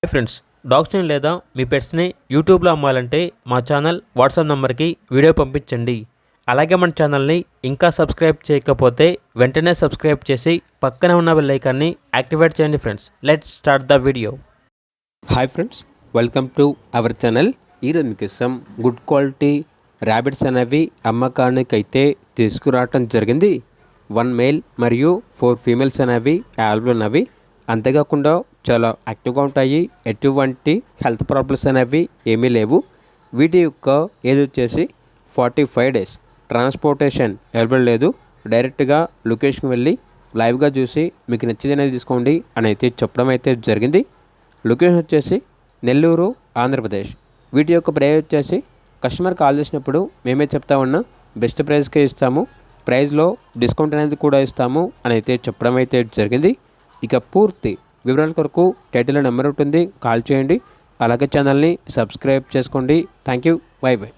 Hi friends, డాగ్స్ని లేదా మీ పెట్స్ని యూట్యూబ్లో అమ్మాలంటే మా ఛానల్ వాట్సాప్ నెంబర్కి వీడియో పంపించండి. అలాగే మన ఛానల్ని ఇంకా సబ్స్క్రైబ్ చేయకపోతే వెంటనే సబ్స్క్రైబ్ చేసి పక్కనే ఉన్న బెల్ ఐకాన్ని యాక్టివేట్ చేయండి. Friends, let's start the video. Hi friends, welcome to our channel. ఈరోజు మీకోసం గుడ్ క్వాలిటీ ర్యాబిట్స్ అనేవి అమ్మకానికి అయితే తీసుకురావటం జరిగింది. 1 మేల్ మరియు 4 ఫీమేల్స్ అనేవి అవైలబుల్ ఉన్నవి. అంతేకాకుండా చాలా యాక్టివ్గా ఉంటాయి. ఎటువంటి హెల్త్ ప్రాబ్లమ్స్ అనేవి ఏమీ లేవు. వీటి యొక్క ఏజ్ వచ్చేసి 45 డేస్. ట్రాన్స్పోర్టేషన్ అవైలబుల్ లేదు. డైరెక్ట్గా లొకేషన్కి వెళ్ళి లైవ్గా చూసి మీకు నచ్చింది అనేది తీసుకోండి అని అయితే చెప్పడం అయితే జరిగింది. లొకేషన్ వచ్చేసి నెల్లూరు, ఆంధ్రప్రదేశ్. వీటి యొక్క ప్రైస్ వచ్చేసి కస్టమర్ కాల్ చేసినప్పుడు మేమే చెప్తా ఉన్నాం, బెస్ట్ ప్రైస్కే ఇస్తాము, ప్రైస్లో డిస్కౌంట్ అనేది కూడా ఇస్తాము అని అయితే చెప్పడం అయితే జరిగింది. ఇక పూర్తి వివరాల కొరకు టైటిల్లో నెంబర్ ఉంటుంది, కాల్ చేయండి. అలాగే ఛానల్ని సబ్స్క్రైబ్ చేసుకోండి. Thank you, by by.